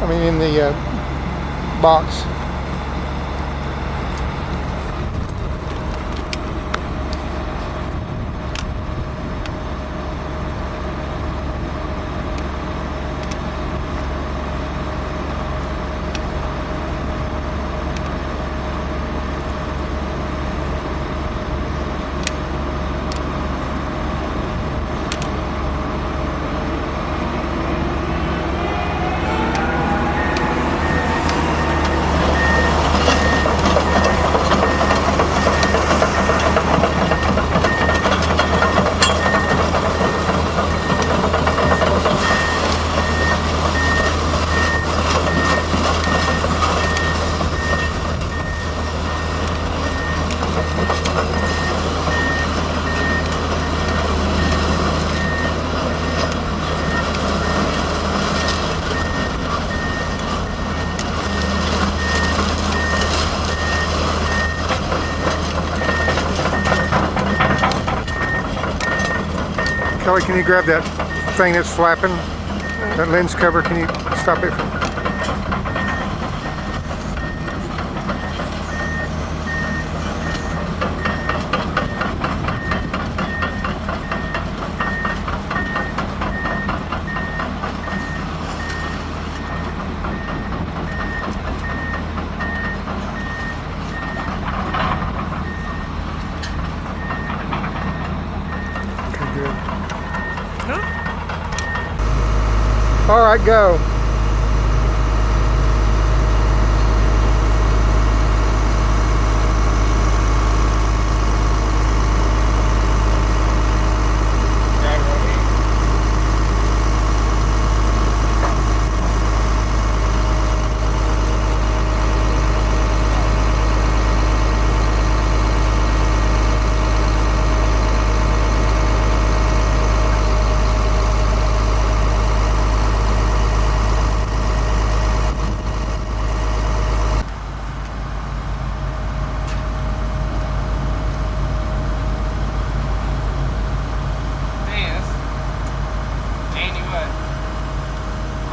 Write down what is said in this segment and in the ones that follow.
mean in the box. Kelly, can you grab that thing that's flapping? That lens cover, can you stop it from... Okay, good. All right, go.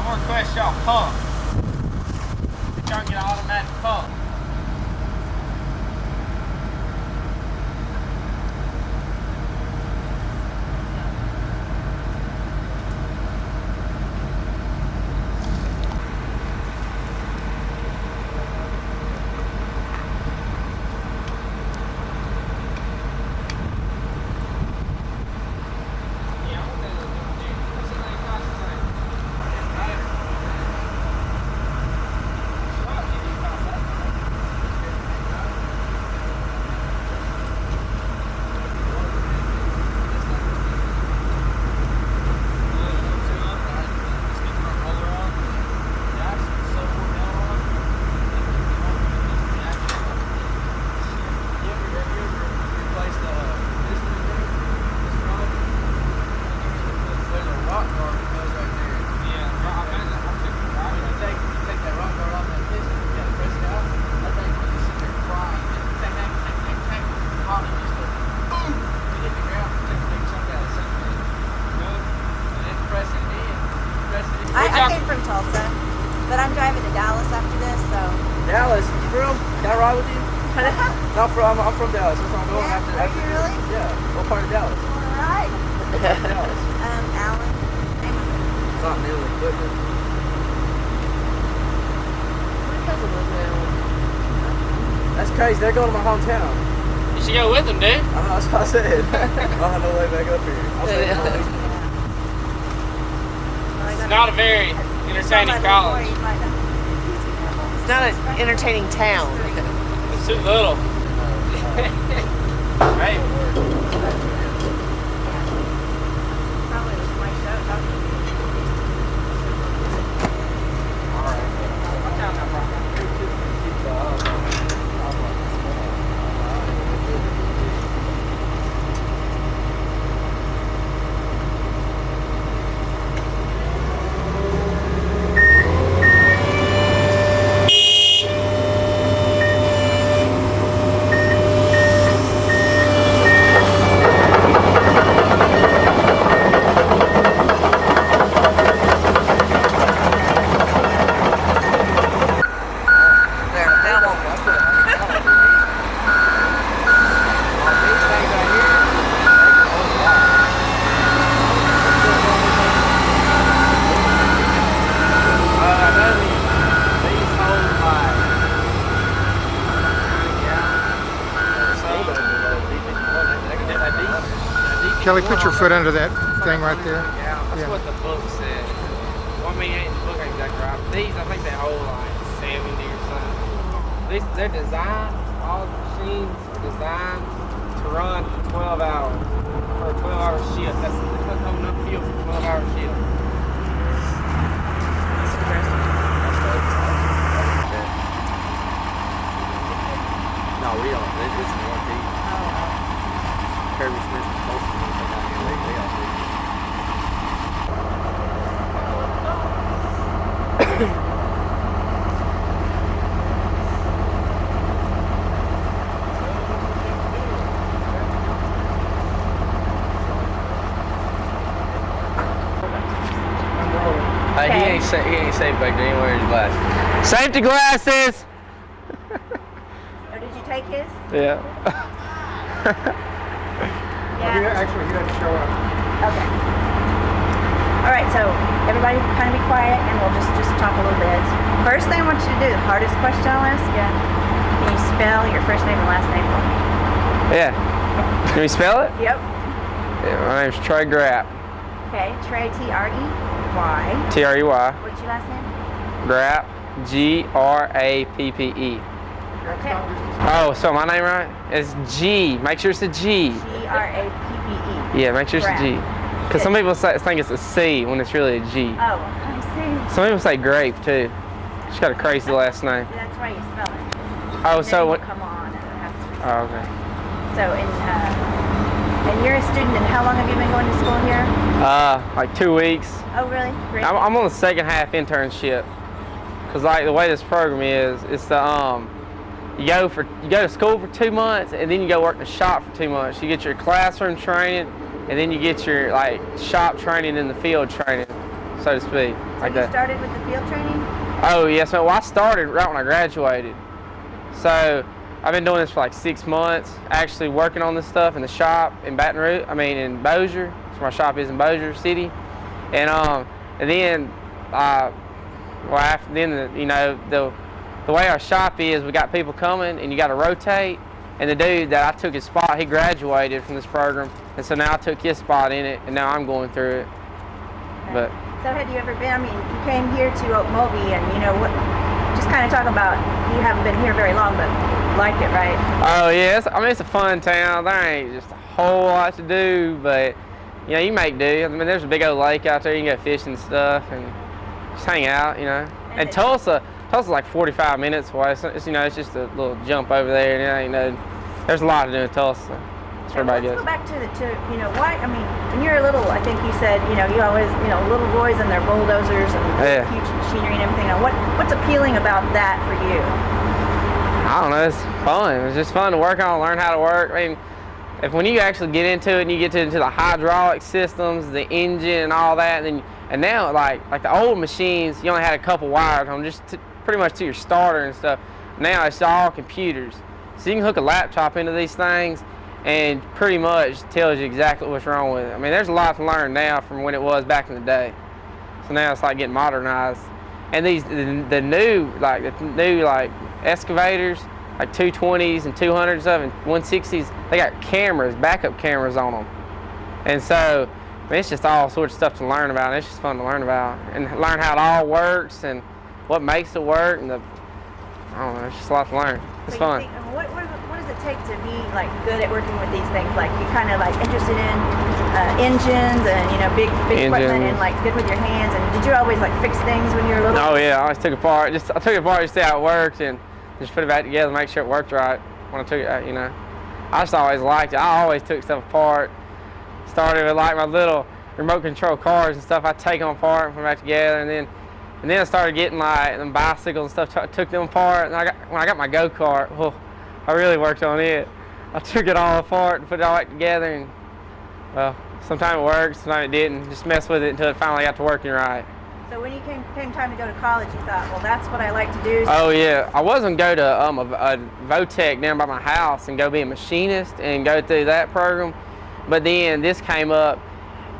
Request y'all pump. Y'all get an automatic pump. I came from Tulsa, but I'm driving to Dallas after this, so. Dallas? You from? Can I ride with you? No, I'm from Dallas. That's where I'm going after. Are you really? Yeah. What part of Dallas? All right. What part of Dallas? Allen. It's not nearly equipment. That's crazy. They're going to my hometown. You should go with them, dude. I know, that's what I said. I'll have no way back up here. I'll stay in my It's not a very entertaining college. It's not an entertaining town. It's too little. Right. Kelly, put your foot under that thing right there. Yeah, that's Yeah. what the book said. Well, I mean, the book ain't exactly right. These, I think they hold like 70 or something. They're designed, all the machines are designed to run for 12 hours. For a 12-hour shift. That's coming up field for a 12-hour shift. No, we don't. This is one team. Kirby Smith is supposed to be down here. They all do. He ain't safe back there. He ain't wearing his glasses. Safety glasses! Oh, did you take his? Yeah. Yeah. Actually, he doesn't show up. Okay. All right, so everybody kind of be quiet and we'll just talk a little bit. First thing I want you to do, the hardest question I'll ask you, can you spell your first name and last name for me? Yeah. Can we spell it? Yep. Yeah, my name's Trey Grapp. Okay, Trey, T-R-E-Y. T-R-E-Y. What's your last name? Grapp. G-R-A-P-P-E. Okay. Oh, so my name right? It's G. Make sure it's a G. G-R-A-P-P-E. Yeah, make sure it's a G. Because some people think it's a C when it's really a G. Oh, I see. Some people say grape too. She's got a crazy last name. That's why you spell it. Oh, And so then what? you come on, and it has to be. Oh, okay. So, and you're a student, and how long have you been going to school here? Like 2 weeks. Oh, really? Great. I'm on the second half internship. Cause like the way this program is, it's the you go to school for 2 months and then you go work in the shop for 2 months. You get your classroom training and then you get your like shop training and the field training, so to speak. So like you that. started with the field training? Oh yes, well I started right when I graduated. So I've been doing this for like 6 months, actually working on this stuff in the shop in Baton Rouge. I mean in Bossier. That's where my shop is in Bossier City, and then well, after then, the way our shop is, we got people coming and you got to rotate. And the dude that I took his spot, he graduated from this program, and so now I took his spot in it, and now I'm going through it. Okay. But So had you ever been, I mean, you came here to Okmulgee and, what, just kind of talk about, you haven't been here very long, but you liked it, right? oh yeah, it's a fun town. There ain't just a whole lot to do, but you make do. I mean, there's a big old lake out there. You can go fishing and stuff, and just hang out, And Tulsa's like 45 minutes away. So it's just a little jump over there, and there's a lot to do in Tulsa. That's where everybody Let's goes. go back to why, I mean, when you're little, I think you said, you always, little boys and their bulldozers and Yeah. huge machinery and everything. Now, what's appealing about that for you? I don't know. It's fun. It's just fun to work on, learn how to work. I mean, when you actually get into it and you get into the hydraulic systems, the engine and all that, and now like the old machines, you only had a couple wires on just pretty much to your starter and stuff. Now it's all computers, so you can hook a laptop into these things and pretty much tells you exactly what's wrong with it. I mean, there's a lot to learn now from when it was back in the day. So now it's like getting modernized, and the new excavators, like 220s and 200s and 160s, they got cameras, backup cameras on them. And so, I mean, it's just all sorts of stuff to learn about. And it's just fun to learn about and learn how it all works and what makes it work. And I don't know, it's just a lot to learn. It's fun. What does it take to be good at working with these things? Like you kind of interested in engines and big equipment and good with your hands. And did you always fix things when you were little? Oh yeah, I always took it apart. I took it apart to see how it worked and just put it back together, make sure it worked right. When I took it out, I just always liked it. I always took stuff apart. Started with my little remote control cars and stuff. I take them apart and put them back together, and then I started getting them bicycles and stuff. Took them apart, and when I got my go-kart, well, I really worked on it. I took it all apart and put it all back together, and well, sometimes it worked, sometimes it didn't. Just mess with it until it finally got to working right. So when you came time to go to college, you thought, well, that's what I like to do. Oh yeah, I was gonna go to a Votech down by my house and go be a machinist and go through that program, but then this came up,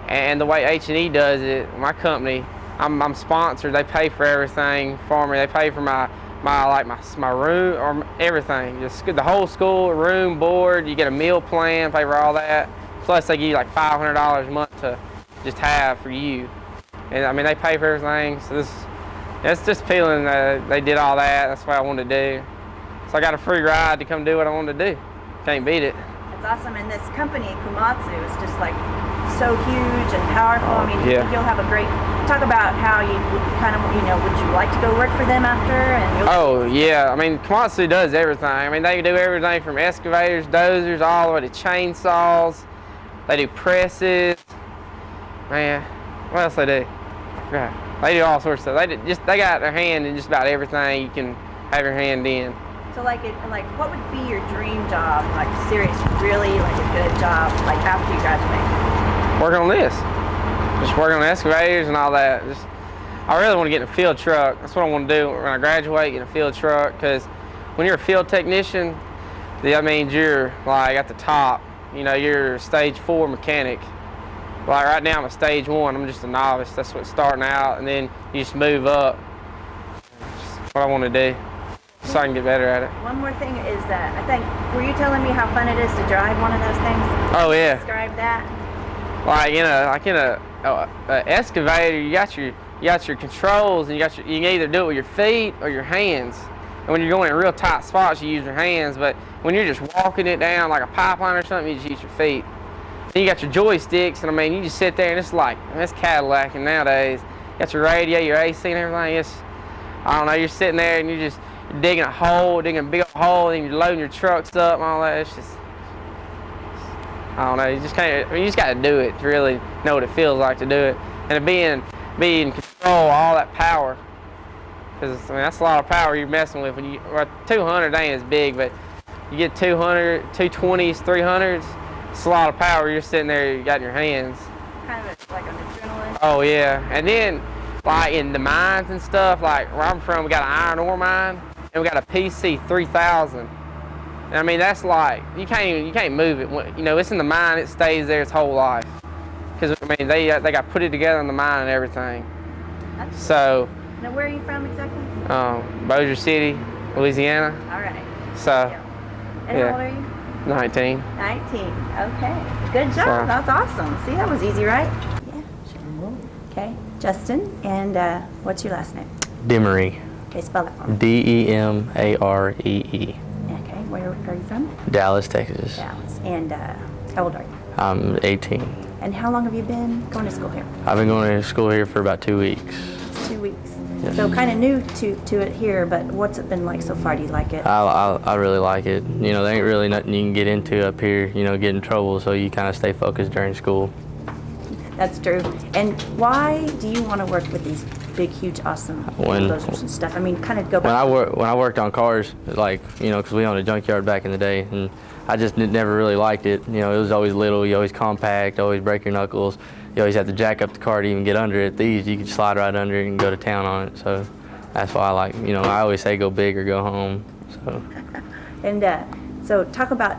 and the way H&E does it, my company, I'm sponsored. They pay for everything for me. They pay for my room or everything, just the whole school, room, board. You get a meal plan, pay for all that. Plus they give you like $500 a month to just have for you. And I mean, they pay for everything. So it's just appealing that they did all that. That's what I wanted to do. So I got a free ride to come do what I wanted to do. Can't beat it. That's awesome. And this company, Komatsu, is just like so huge and powerful. I mean, yeah. you'll have a great, talk about how you kind of, would you like to go work for them after? And Oh, yeah. I mean, Komatsu does everything. I mean, they do everything from excavators, dozers, all the way to chainsaws. They do presses. Man, what else they do? Yeah, they do all sorts of stuff. They got their hand in just about everything you can have your hand in. So like what would be your dream job? Like serious, really like a good job, like after you graduate? Working on this. Just working on excavators and all that. I really want to get in a field truck. That's what I want to do when I graduate, get in a field truck. Because when you're a field technician, that means you're like at the top. You're a stage 4 mechanic. Like right now I'm a stage 1. I'm just a novice. That's what's starting out, and then you just move up. That's what I want to do, so I can get better at it. One more thing is that were you telling me how fun it is to drive one of those things? Oh yeah. Describe that. Like in a excavator, you got your controls, and you can either do it with your feet or your hands. And when you're going in real tight spots, you use your hands. But when you're just walking it down like a pipeline or something, you just use your feet. Then you got your joysticks, and I mean, you just sit there, and it's like, that's Cadillac nowadays. You got your radio, your AC, and everything. I don't know, you're sitting there, and you're digging a big old hole, and you're loading your trucks up and all that. It's just, I don't know, you just got to do it to really know what it feels like to do it. And to be in control of all that power. Because, I mean, that's a lot of power you're messing with. 200 ain't as big, but you get 200, 220s, 300s, it's a lot of power you're sitting there, you got in your hands. Kind of like an adrenaline. Oh, yeah. And then, like, in the mines and stuff, like where I'm from, we got an iron ore mine, and we got a PC 3000. And I mean, that's like, you can't move it. It's in the mine, it stays there its whole life. Because, I mean, they got put it together in the mine and everything. That's So, now, where are you from exactly? Bossier City, Louisiana. All right. So, And how old are you? 19. 19. Okay. Good job. So- That's awesome. See, that was easy, right? Yeah, sure. Okay. Justin, and what's your last name? Demery. Okay, spell that for me. Demaree. Okay, where are you from? Dallas, Texas. Dallas. And how old are you? I'm 18. And how long have you been going to school here? I've been going to school here for about 2 weeks. 2 weeks. Yes. So kind of new to it here, but what's it been like so far? Do you like it? I really like it. There ain't really nothing you can get into up here, get in trouble, so you kind of stay focused during school. That's true. And why do you want to work with these big, huge, awesome bulldozers and stuff? I mean, kind of go back. When I worked on cars, like, because we owned a junkyard back in the day, and I just never really liked it. It was always little, you always compact, always break your knuckles. You always have to jack up the car to even get under it. These, you can slide right under it and go to town on it. So that's why I like, I always say go big or go home. So. And so talk about,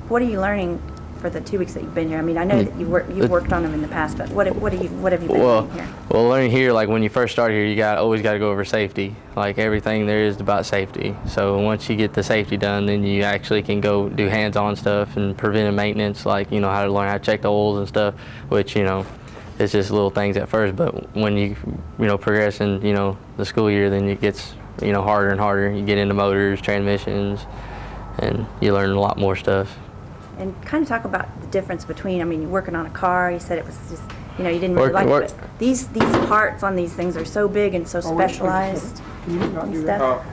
what are you learning for the 2 weeks that you've been here? I mean, I know that you've worked on them in the past, but what have you been learning here? Well, learning here, like when you first start here, you always got to go over safety. Like everything there is about safety. So once you get the safety done, then you actually can go do hands-on stuff and preventive maintenance, like how to learn how to check the oils and stuff, which it's just little things at first. But when you progress in the school year, then it gets harder and harder. You get into motors, transmissions, and you learn a lot more stuff. And kind of talk about the difference between, I mean, you're working on a car, you said it was just, you didn't really like it, but these parts on these things are so big and so specialized and stuff.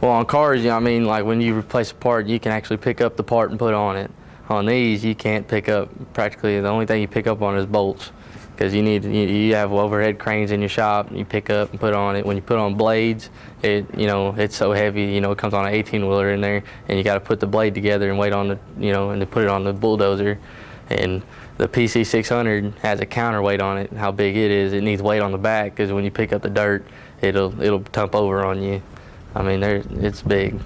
On cars, like when you replace a part, you can actually pick up the part and put it on it. On these, you can't pick up, practically the only thing you pick up on is bolts. Because you have overhead cranes in your shop, you pick up and put on it. When you put on blades, it's so heavy, it comes on an 18-wheeler in there, and you got to put the blade together and wait on and to put it on the bulldozer. And the PC 600 has a counterweight on it, how big it is. It needs weight on the back, because when you pick up the dirt, it'll tump over on you. I mean, it's big.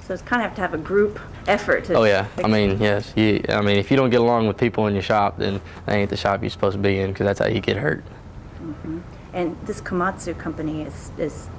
So it's kind of have to have a group effort. Oh yeah, I mean, yes. If you don't get along with people in your shop, then that ain't the shop you're supposed to be in, because that's how you get hurt. Mm-hmm. And this Komatsu company is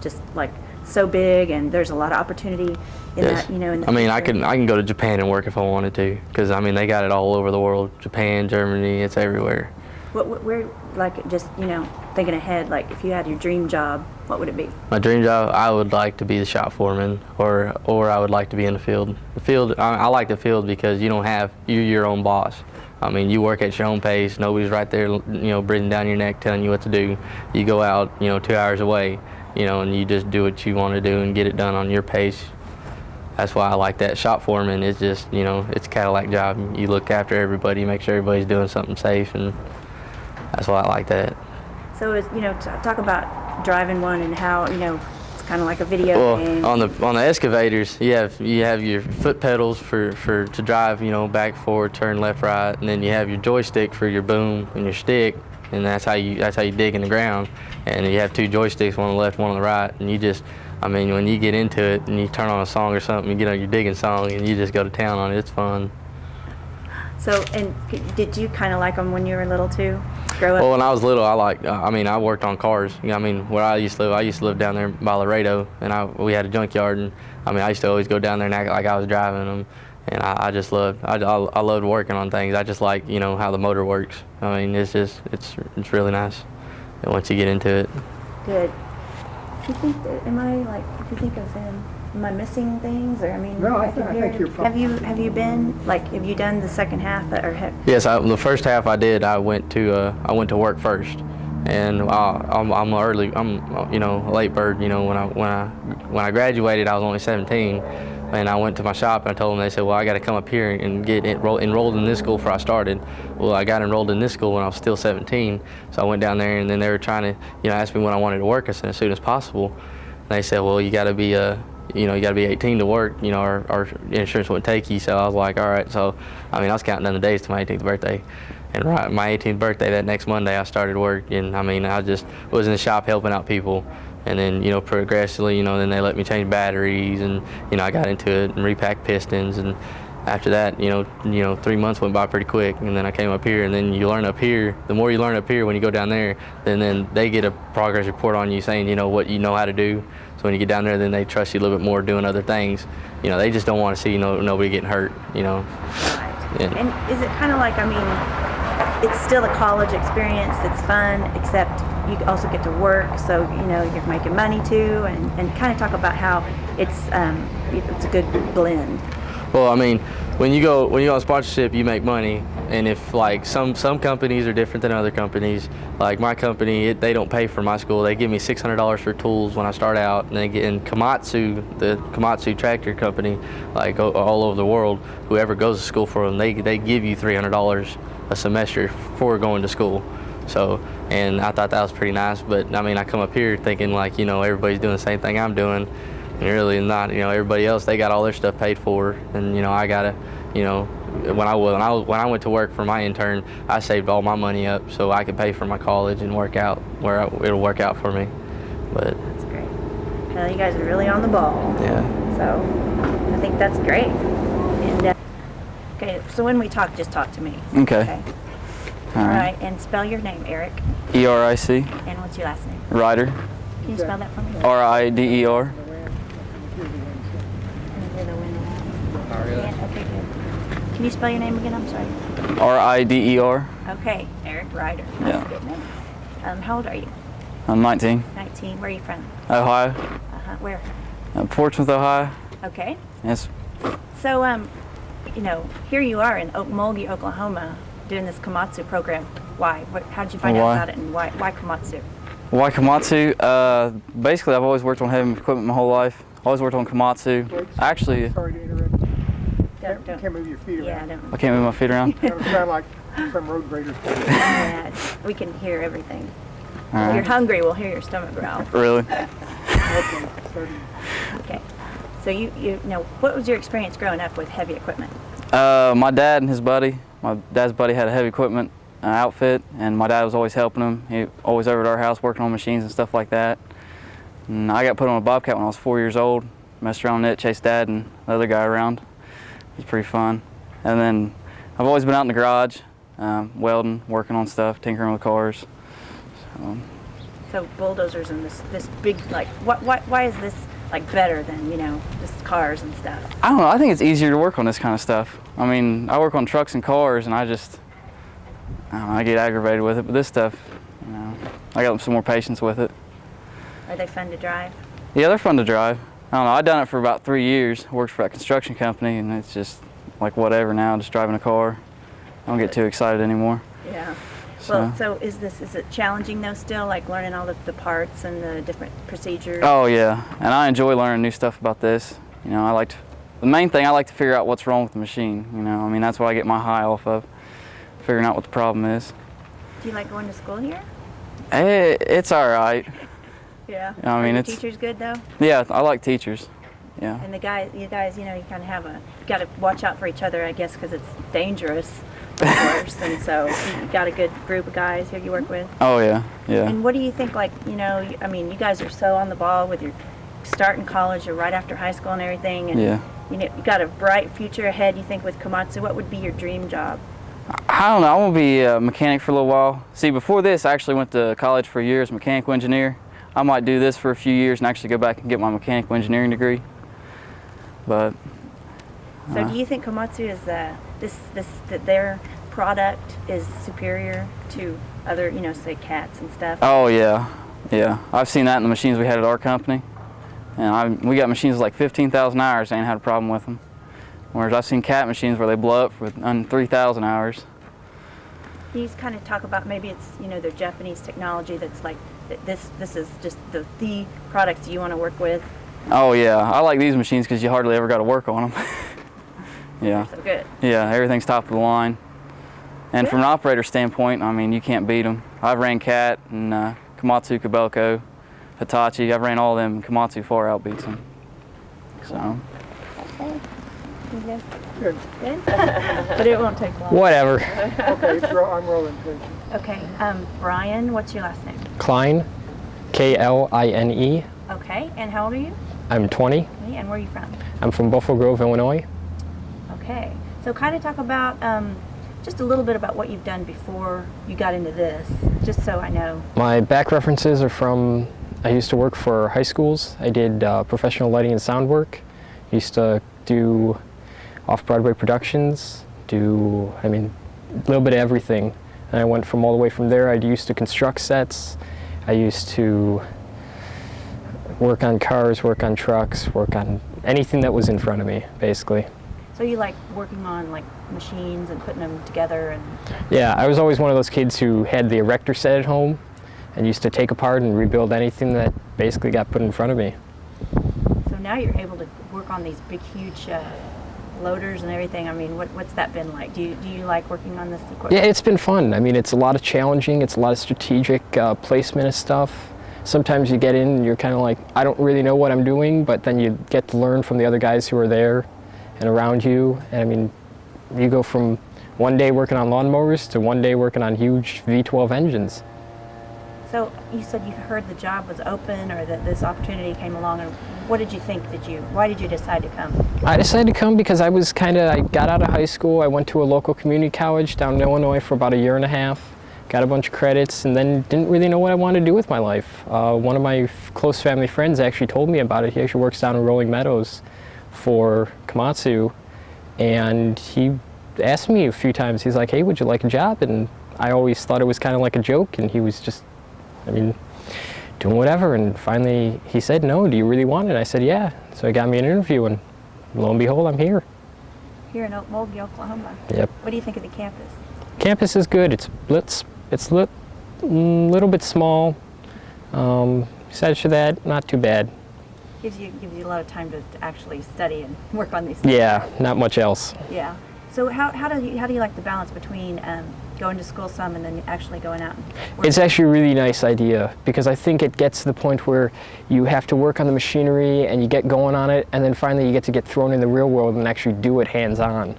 just like so big, and there's a lot of opportunity in Yes. that, you know, in the I mean, I future. can go to Japan and work if I wanted to, because I mean they got it all over the world. Japan, Germany, it's everywhere. Where, like, just, you know, thinking ahead, like if you had your dream job, what would it be? My dream job, I would like to be the shop foreman, or I would like to be in the field. The field, I like the field because you're your own boss. I mean, you work at your own pace. Nobody's right there, you know, breathing down your neck, telling you what to do. You go out, you know, 2 hours away, you know, and you just do what you want to do and get it done on your pace. That's why I like that. Shop foreman is just, you know, it's a Cadillac job. You look after everybody, make sure everybody's doing something safe, and that's why I like that. So, you know, talk about driving one and how, you know, it's kind of like a video game. Well, on the excavators, you have your foot pedals for to drive, you know, back, forward, turn, left, right, and then you have your joystick for your boom and your stick, and that's how you dig in the ground. And you have 2 joysticks, one on the left, one on the right, and you just, I mean, when you get into it and you turn on a song or something, you get on your digging song and you just go to town on it. It's fun. So, and did you kind of like them when you were little too? Grow up? Well, when I was little, I worked on cars. You know, I mean, where I used to live down there by Laredo, and we had a junkyard, and I mean, I used to always go down there and act like I was driving them, and I just loved, I loved working on things. I just like, you know, how the motor works. I mean, it's really nice, and once you get into it. Good. Do you think that, if you think of him, am I missing things, or I mean? No, I think you're fine. Have you been, like, have you done the second half, or Yes, the first half I did. I went to work first, and I'm you know, a late bird. You know, when I graduated, I was only 17, and I went to my shop and I told them. They said, well, I got to come up here and get enrolled in this school before I started. Well, I got enrolled in this school when I was still 17, so I went down there, and then they were trying to, you know, ask me when I wanted to work. I said as soon as possible. And they said, well, you got to be you know, you got to be 18 to work, you know, our insurance wouldn't take you. So I was like, all right. So, I mean, I was counting down the days to my 18th birthday. And right, my 18th birthday, that next Monday, I started work. And I mean, I just was in the shop helping out people. And then, you know, progressively, you know, then they let me change batteries, and, you know, I got into it and repack pistons. And after that, you know, 3 months went by pretty quick. And then I came up here, and then you learn up here. The more you learn up here when you go down there, then they get a progress report on you saying, you know, what you know how to do. So when you get down there, then they trust you a little bit more doing other things. You know, they just don't want to see, you know, nobody getting hurt, you know. Right. Yeah. And is it kind of like, I mean, it's still a college experience that's fun, except you also get to work, so, you know, you're making money too, and kind of talk about how it's a good blend. Well, I mean, when you go on sponsorship, you make money, and if like some companies are different than other companies. Like my company, they don't pay for my school. They give me $600 for tools when I start out, and they get in Komatsu, the Komatsu tractor company, like all over the world. Whoever goes to school for them, they give you $300 a semester for going to school. So, and I thought that was pretty nice. But I mean, I come up here thinking like, you know, everybody's doing the same thing I'm doing. And really not, you know, everybody else, they got all their stuff paid for, and, you know, I gotta, you know, when I went to work for my intern, I saved all my money up so I could pay for my college and work out where it'll work out for me. But That's great. Well, you guys are really on the ball. yeah. So I think that's great. And okay, so when we talk, just talk to me. Okay. All right. And spell your name, Eric. E-R-I-C, And what's your last name? Ryder, Can you spell that for me? R-I-D-E-R. Yeah, okay, good. Can you spell your name again? I'm sorry. R-I-D-E-R. Okay, Eric Ryder. Yeah. That's a good name. How old are you? I'm 19. 19. Where are you from? Ohio. Where? Portsmouth, Ohio. Okay. Yes. So, you know, here you are in Okmulgee, Oklahoma, doing this Komatsu program. Why? How did you find out Why? about it, and why Komatsu? Why Komatsu? Basically, I've always worked on heavy equipment my whole life. Always worked on Komatsu. Actually, Sorry to interrupt. Don't. Can't move your feet Yeah, around. don't. I can't move my feet around. That would sound like some road graders. Yeah, we can hear everything. All If you're right. hungry, we'll hear your stomach growl. Really? Okay, so Okay. So you know, what was your experience growing up with heavy equipment? My dad and his buddy. My dad's buddy had a heavy equipment outfit, and my dad was always helping him. He always over at our house working on machines and stuff like that. And I got put on a Bobcat when I was 4 years old. Messed around in it, chased Dad and the other guy around. It was pretty fun. And then I've always been out in the garage, welding, working on stuff, tinkering with cars. So So bulldozers and this big, like, why is this like better than, just cars and stuff? I don't know. I think it's easier to work on this kind of stuff. I mean, I work on trucks and cars, and I don't know, I get aggravated with it. But this stuff, I got some more patience with it. Are they fun to drive? Yeah, they're fun to drive. I don't know. I've done it for about 3 years. I worked for that construction company, and it's just like whatever now, just driving a car. I don't get too excited anymore. Yeah. Well, so is it challenging though still, like learning all the parts and the different procedures? Oh yeah, and I enjoy learning new stuff about this. The main thing, I like to figure out what's wrong with the machine. I mean, that's what I get my high off of, figuring out what the problem is. Do you like going to school here? It's all right. Yeah. I mean, Are it's teachers good though? Yeah, I like teachers. Yeah. And you guys, you kind of you got to watch out for each other, I guess, because it's dangerous, of course. And so you got a good group of guys here you work with. Oh yeah, yeah. And what do you think? Like, I mean, you guys are so on the ball with your starting college or right after high school and everything. And Yeah. you got a bright future ahead. You think with Komatsu, what would be your dream job? I don't know. I want to be a mechanic for a little while. See, before this, I actually went to college for a year as a mechanical engineer. I might do this for a few years and actually go back and get my mechanical engineering degree. But So do you think Komatsu is that their product is superior to other, say cats and stuff? oh yeah, yeah. I've seen that in the machines we had at our company, and we got machines with like 15,000 hours. I ain't had a problem with them. Whereas I've seen cat machines where they blow up with 3,000 hours. Can you kind of talk about maybe it's their Japanese technology that's like this is just the products you want to work with? Oh yeah, I like these machines because you hardly ever got to work on them. Yeah. They're so good. Yeah, everything's top of the line. And from an operator standpoint, I mean, you can't beat them. I've ran Cat and Komatsu, Kobelco, Hitachi. I've ran all of them, and Komatsu far outbeats them. So. You good? Good. But it won't take long. Whatever. Okay, I'm rolling, please. Okay. Brian, what's your last name? Klein, Kline. Okay. And how old are you? I'm 20. Okay, and where are you from? I'm from Buffalo Grove, Illinois. Okay. So kind of talk about just a little bit about what you've done before you got into this, just so I know. My back references are from, I used to work for high schools. I did professional lighting and sound work. Used to do off-Broadway productions, a little bit of everything. And I went from all the way from there. I used to construct sets. I used to work on cars, work on trucks, work on anything that was in front of me, basically. So you like working on like machines and putting them together and... Yeah, I was always one of those kids who had the erector set at home and used to take apart and rebuild anything that basically got put in front of me. So now you're able to work on these big, huge loaders and everything. I mean, what's that been like? Do you like working on this equipment? Yeah, it's been fun. I mean, it's a lot of challenging. It's a lot of strategic placement of stuff. Sometimes you get in and you're kind of like, I don't really know what I'm doing, but then you get to learn from the other guys who are there and around you. And I mean, you go from one day working on lawnmowers to one day working on huge V12 engines. So you said you heard the job was open or that this opportunity came along, and what did you think? Why did you decide to come? I decided to come because I got out of high school. I went to a local community college down in Illinois for about a year and a half, got a bunch of credits, and then didn't really know what I wanted to do with my life. One of my close family friends actually told me about it. He actually works down in Rolling Meadows for Komatsu, and he asked me a few times, he's like, hey, would you like a job? And I always thought it was kind of like a joke, and he was just, doing whatever. And finally he said, no, do you really want it? I said, yeah. So he got me an interview, and lo and behold, I'm here. Here in Okmulgee, Oklahoma. Yep. What do you think of the campus? Campus is good. It's a little bit small. Besides for that, not too bad. Gives you a lot of time to actually study and work on these things. Yeah, not much else. Yeah. So how do you like the balance between going to school some and then actually going out and working? It's actually a really nice idea, because I think it gets to the point where you have to work on the machinery and you get going on it, and then finally you get to get thrown in the real world and actually do it hands-on.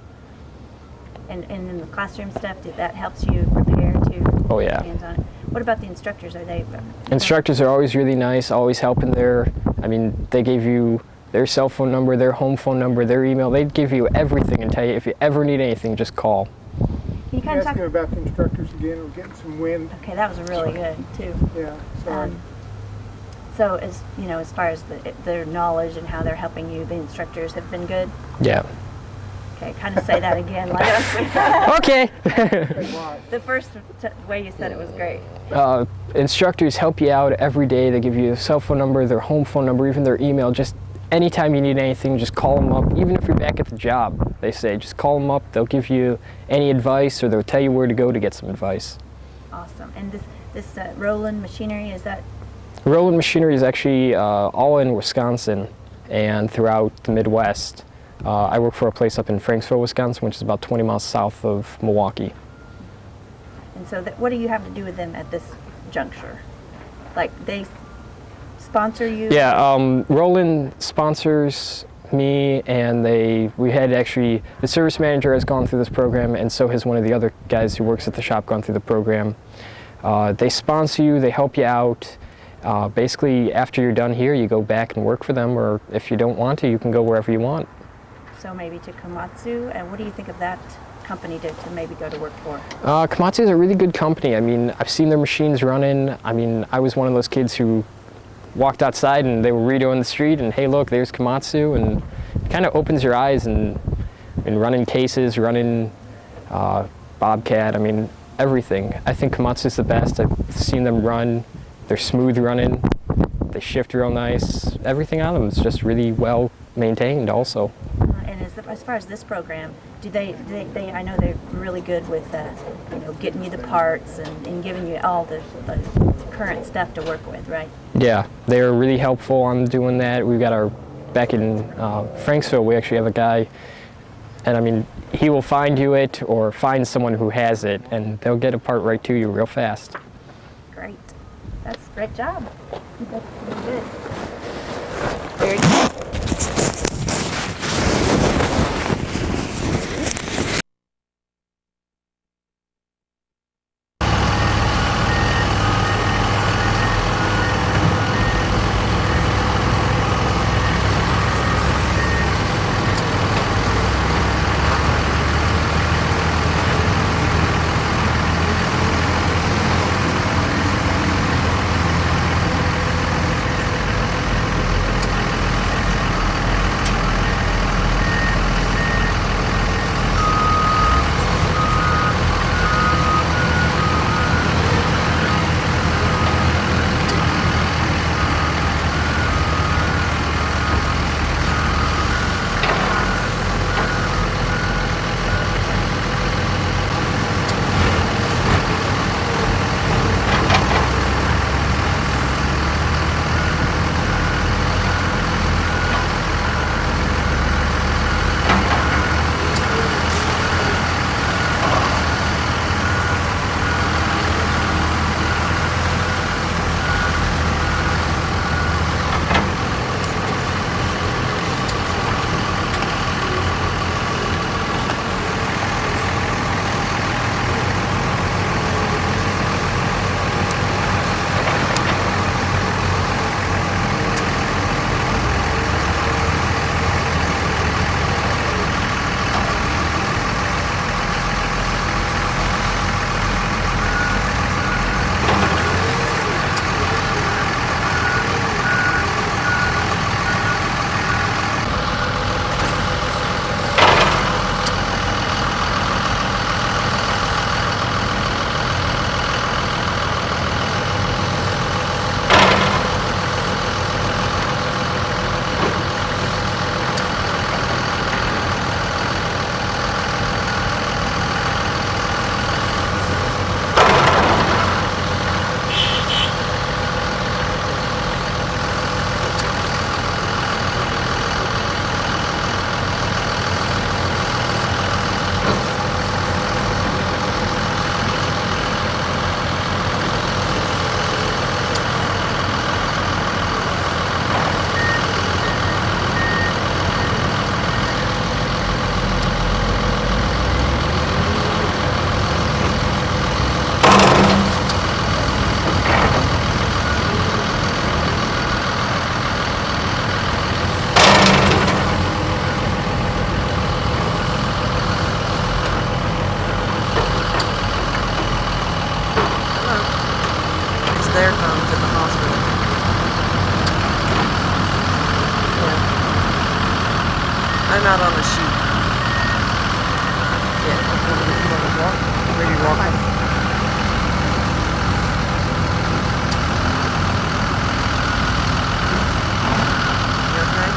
And in the classroom stuff, that helps you prepare to Oh, yeah. hands-on. What about the instructors? Are they... Instructors are always really nice, always helping they give you their cell phone number, their home phone number, their email. They give you everything and tell you if you ever need anything, just call. Can you kind of talk about the instructors again. We're getting some wind. Okay, that was really good too. Yeah, sorry. So as you know, as far as their knowledge and how they're helping you, the instructors have been good. Yeah. Okay, kind of say that again. Like Okay. the first way you said it was great. Instructors help you out every day. They give you a cell phone number, their home phone number, even their email. Just anytime you need anything, just call them up. Even if you're back at the job, they say, just call them up. They'll give you any advice, or they'll tell you where to go to get some advice. Awesome. And this Roland Machinery, is that? Roland Machinery is actually all in Wisconsin and throughout the Midwest. I work for a place up in Franksville, Wisconsin, which is about 20 miles south of Milwaukee. And so what do you have to do with them at this juncture? Like they sponsor you? Yeah, Roland sponsors me, and we had actually, the service manager has gone through this program, and so has one of the other guys who works at the shop gone through the program. They sponsor you, they help you out. Basically, after you're done here, you go back and work for them, or if you don't want to, you can go wherever you want. So maybe to Komatsu, and what do you think of that company to maybe go to work for? Komatsu is a really good company. I mean, I've seen their machines running. I mean, I was one of those kids who walked outside and they were redoing the street, and hey, look, there's Komatsu, and it kind of opens your eyes and running cases, running Bobcat. I mean, everything. I think Komatsu's the best. I've seen them run. They're smooth running. They shift real nice. Everything on them is just really well maintained also. And as far as this program, do they I know they're really good with getting you the parts and giving you all the current stuff to work with, right? Yeah, they're really helpful on doing that. We've got back in Franksville, we actually have a guy, and I mean, he will find you it or find someone who has it, and they'll get a part right to you real fast. Great. That's a great job. That's really good. Very good. I'm out on the shoot. Maybe walking. You okay?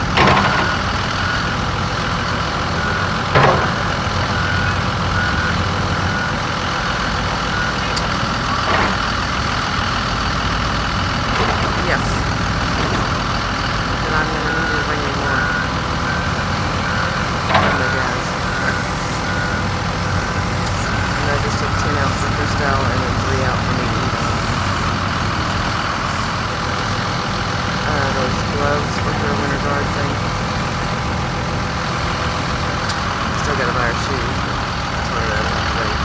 Yes. And I'm gonna need you to bring me more. Oh my guys. And I just took 10 out for Christelle and then 3 out for me to eat on. Those gloves for her winter guard thing. Still gotta buy her shoes, but that's where that will wait.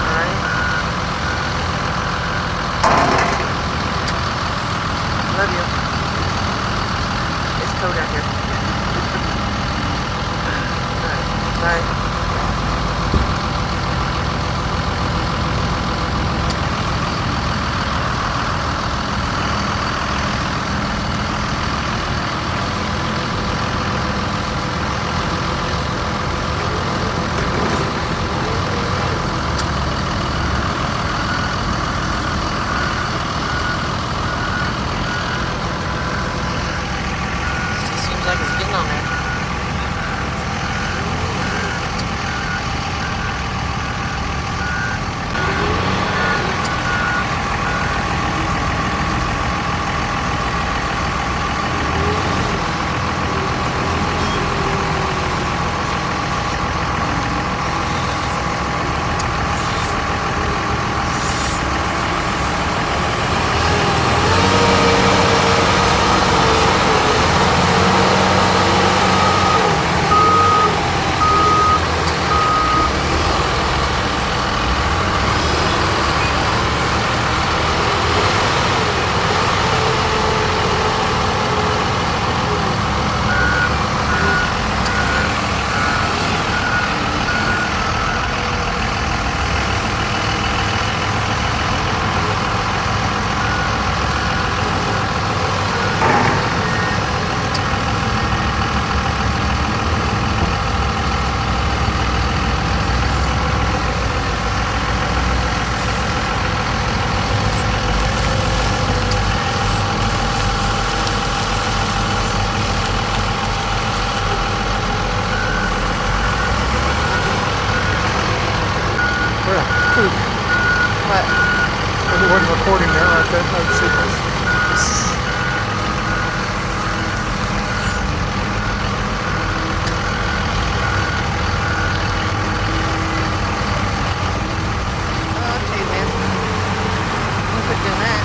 Alright. Love you. It's cold out here. Alright, bye. Seems like it's getting on there. What? If it wasn't recording there, right there, I'd see this. Okay, man. I'm quit doing that.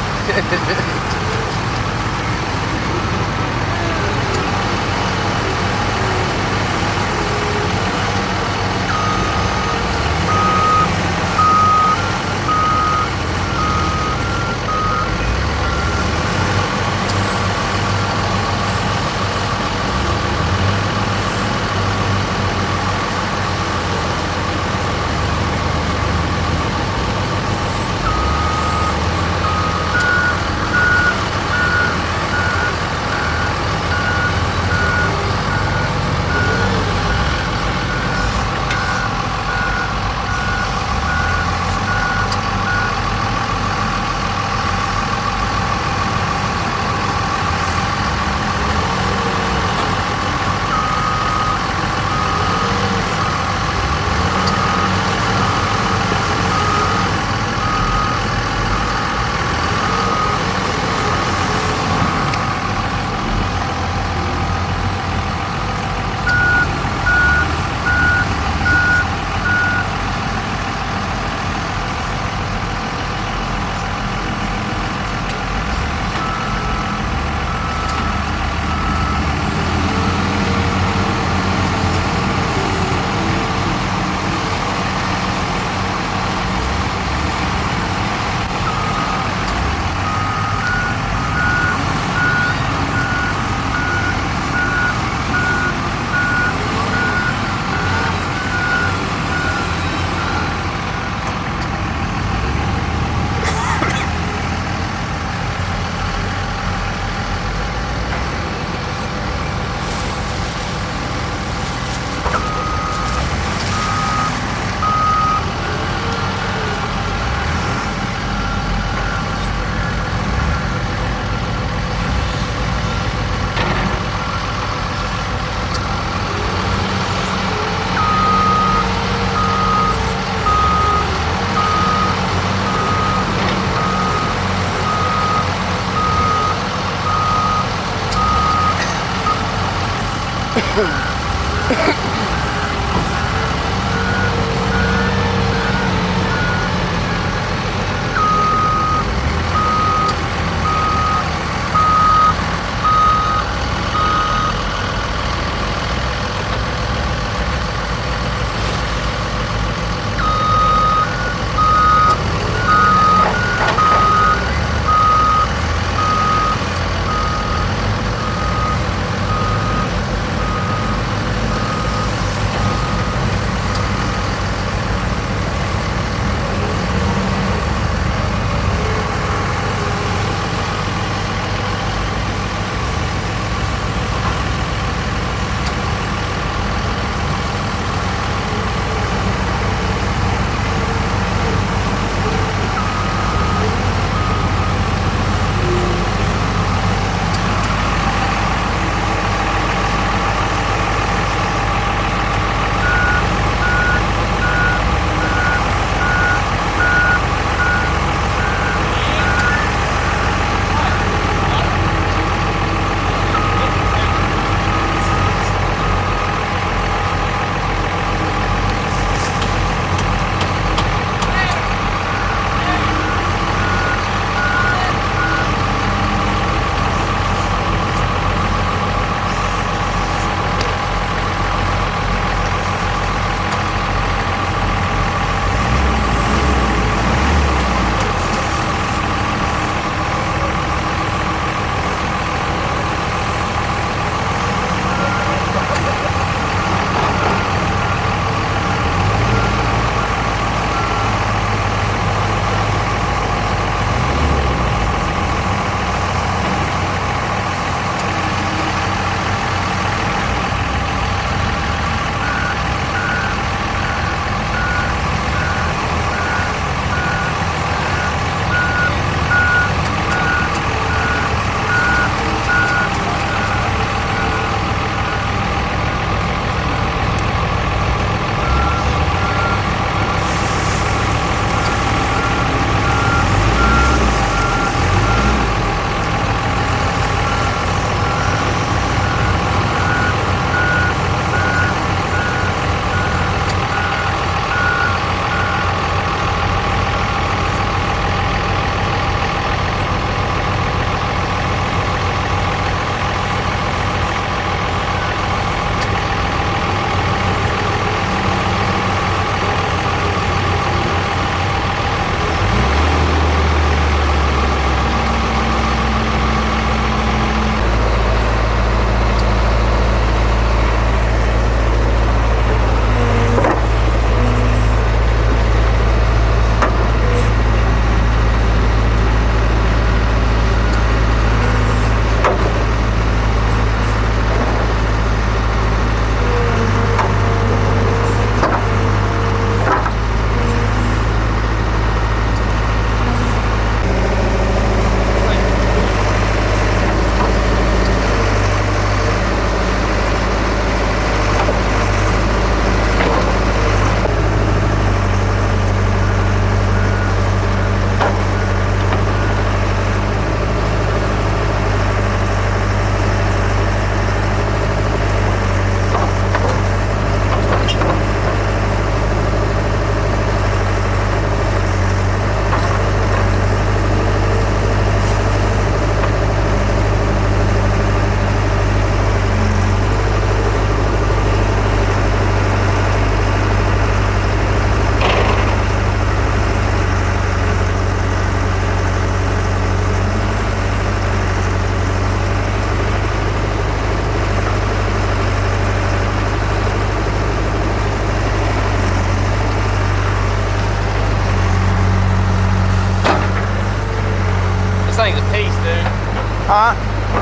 Huh?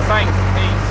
Thanks, peace.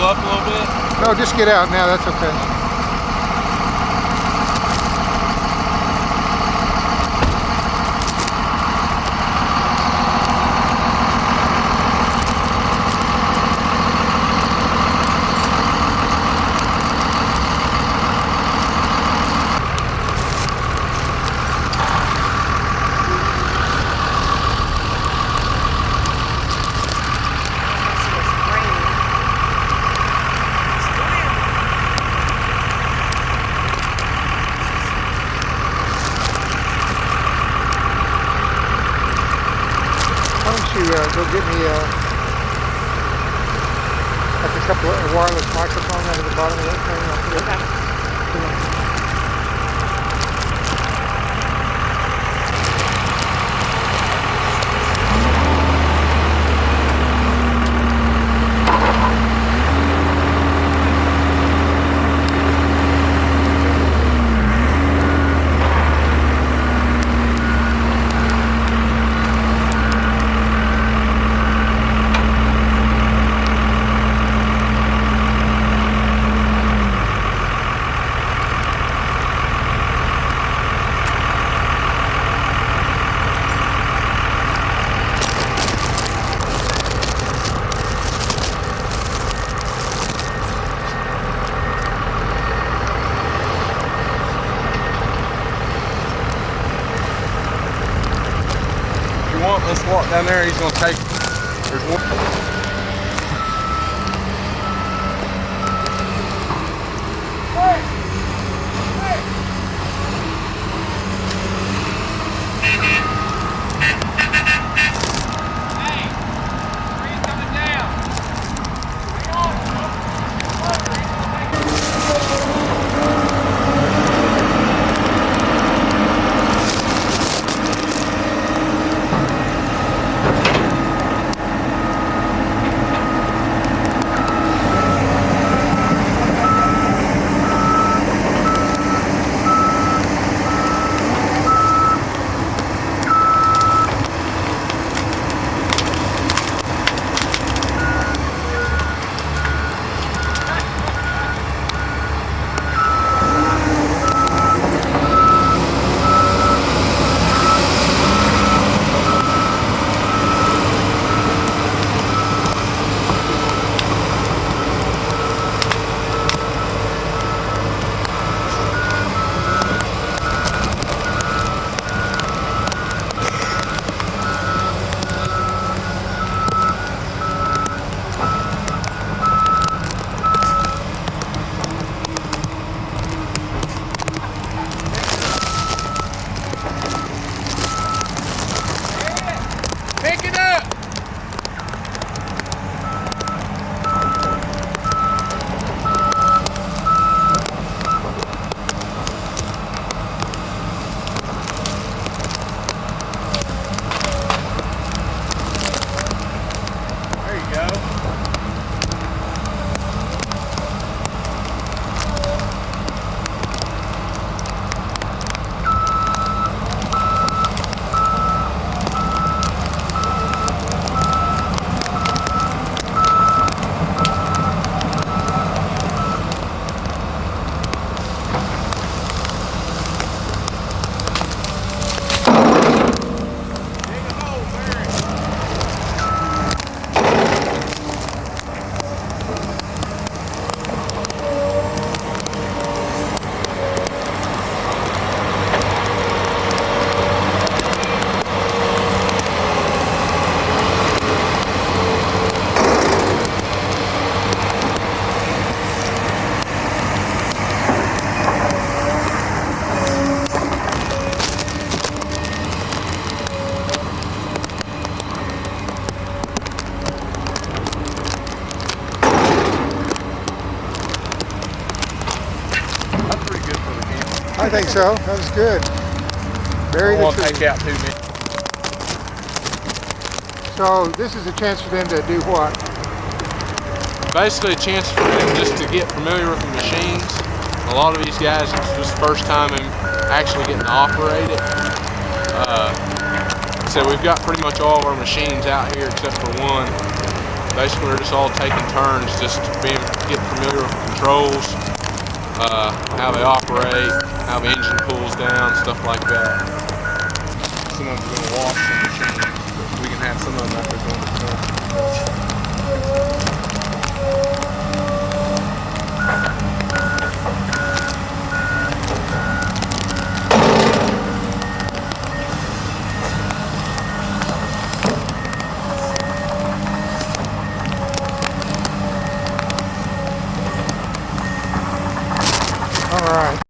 up a little bit? No, just get out now. That's okay. Why don't you go get me like a couple of wireless microphones out of the bottom of that thing. I'll put it- If you want, let's walk down there. He's gonna take. There's one. Pick it up! There you go. I think so. That was good. Bury the Won't tree. take out too many. So this is a chance for them to do what? Basically a chance for them just to get familiar with the machines. A lot of these guys, it's just first time in actually getting to operate it. So we've got pretty much all of our machines out here except for one. basically we're just all taking turns, just getting familiar with the controls, how they operate, how the engine pulls down, stuff like that. Some of them are going to wash the machines, but we can have some of them out there doing All right.